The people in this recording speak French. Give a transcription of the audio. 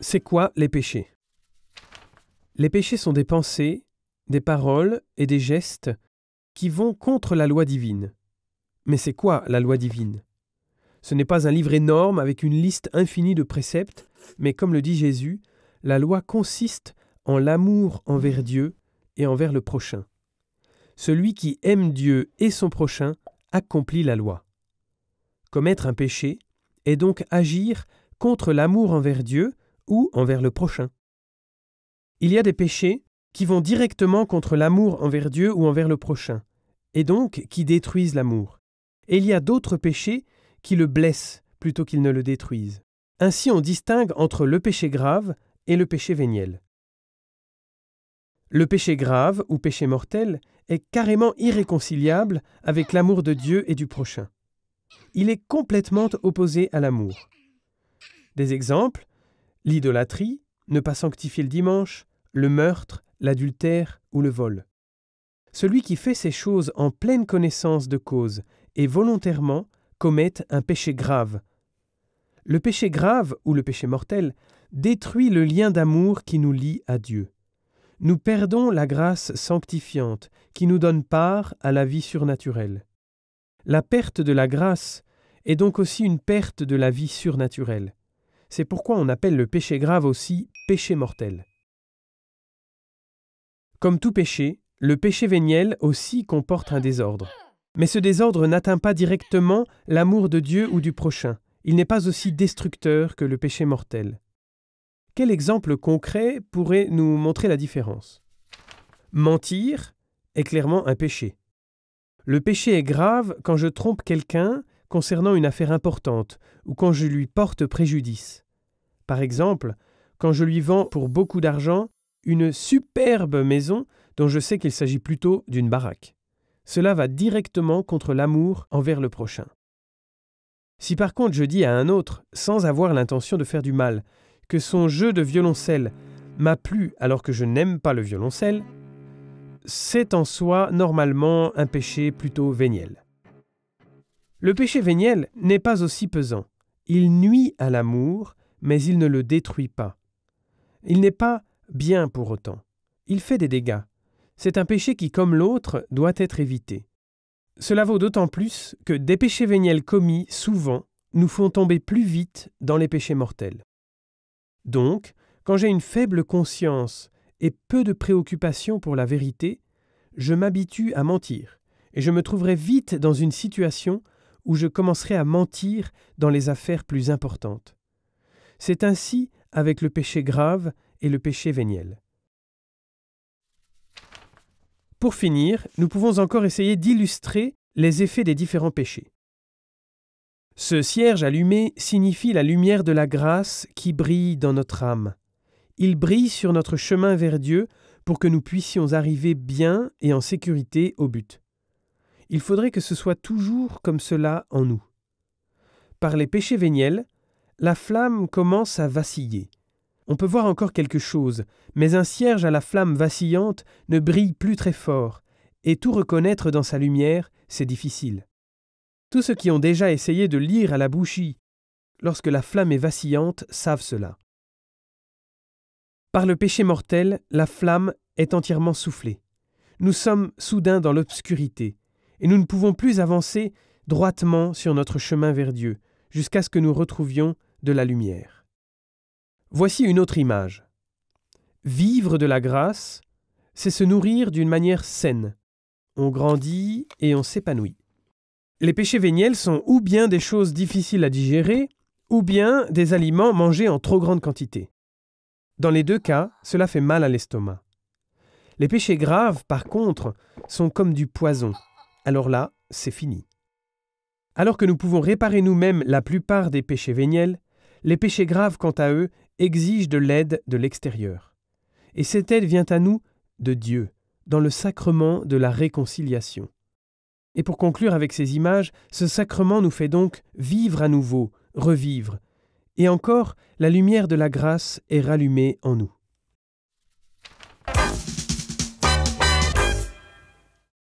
C'est quoi les péchés? Les péchés sont des pensées, des paroles et des gestes qui vont contre la loi divine. Mais c'est quoi la loi divine? Ce n'est pas un livre énorme avec une liste infinie de préceptes, mais comme le dit Jésus, la loi consiste en l'amour envers Dieu et envers le prochain. Celui qui aime Dieu et son prochain accomplit la loi. Commettre un péché est donc agir contre l'amour envers Dieu ou envers le prochain. Il y a des péchés qui vont directement contre l'amour envers Dieu ou envers le prochain, et donc qui détruisent l'amour. Et il y a d'autres péchés qui le blessent plutôt qu'ils ne le détruisent. Ainsi on distingue entre le péché grave et le péché véniel. Le péché grave ou péché mortel est carrément irréconciliable avec l'amour de Dieu et du prochain. Il est complètement opposé à l'amour. Des exemples: l'idolâtrie, ne pas sanctifier le dimanche, le meurtre, l'adultère ou le vol. Celui qui fait ces choses en pleine connaissance de cause et volontairement commet un péché grave. Le péché grave ou le péché mortel détruit le lien d'amour qui nous lie à Dieu. Nous perdons la grâce sanctifiante qui nous donne part à la vie surnaturelle. La perte de la grâce est donc aussi une perte de la vie surnaturelle. C'est pourquoi on appelle le péché grave aussi péché mortel. Comme tout péché, le péché véniel aussi comporte un désordre. Mais ce désordre n'atteint pas directement l'amour de Dieu ou du prochain. Il n'est pas aussi destructeur que le péché mortel. Quel exemple concret pourrait nous montrer la différence? Mentir est clairement un péché. Le péché est grave quand je trompe quelqu'un concernant une affaire importante ou quand je lui porte préjudice. Par exemple, quand je lui vends pour beaucoup d'argent une superbe maison dont je sais qu'il s'agit plutôt d'une baraque. Cela va directement contre l'amour envers le prochain. Si par contre je dis à un autre, sans avoir l'intention de faire du mal, que son jeu de violoncelle m'a plu alors que je n'aime pas le violoncelle, c'est en soi normalement un péché plutôt véniel. Le péché véniel n'est pas aussi pesant. Il nuit à l'amour, mais il ne le détruit pas. Il n'est pas bien pour autant. Il fait des dégâts. C'est un péché qui, comme l'autre, doit être évité. Cela vaut d'autant plus que des péchés véniels commis, souvent, nous font tomber plus vite dans les péchés mortels. Donc, quand j'ai une faible conscience et peu de préoccupation pour la vérité, je m'habitue à mentir, et je me trouverai vite dans une situation où je commencerai à mentir dans les affaires plus importantes. C'est ainsi avec le péché grave et le péché véniel. Pour finir, nous pouvons encore essayer d'illustrer les effets des différents péchés. Ce cierge allumé signifie la lumière de la grâce qui brille dans notre âme. Il brille sur notre chemin vers Dieu pour que nous puissions arriver bien et en sécurité au but. Il faudrait que ce soit toujours comme cela en nous. Par les péchés véniels, la flamme commence à vaciller. On peut voir encore quelque chose, mais un cierge à la flamme vacillante ne brille plus très fort, et tout reconnaître dans sa lumière, c'est difficile. Tous ceux qui ont déjà essayé de lire à la bougie lorsque la flamme est vacillante savent cela. Par le péché mortel, la flamme est entièrement soufflée. Nous sommes soudain dans l'obscurité, et nous ne pouvons plus avancer droitement sur notre chemin vers Dieu, jusqu'à ce que nous retrouvions de la lumière. Voici une autre image. Vivre de la grâce, c'est se nourrir d'une manière saine. On grandit et on s'épanouit. Les péchés véniels sont ou bien des choses difficiles à digérer, ou bien des aliments mangés en trop grande quantité. Dans les deux cas, cela fait mal à l'estomac. Les péchés graves, par contre, sont comme du poison. Alors là, c'est fini. Alors que nous pouvons réparer nous-mêmes la plupart des péchés véniels, les péchés graves, quant à eux, exigent de l'aide de l'extérieur. Et cette aide vient à nous de Dieu, dans le sacrement de la réconciliation. Et pour conclure avec ces images, ce sacrement nous fait donc vivre à nouveau, revivre. Et encore, la lumière de la grâce est rallumée en nous.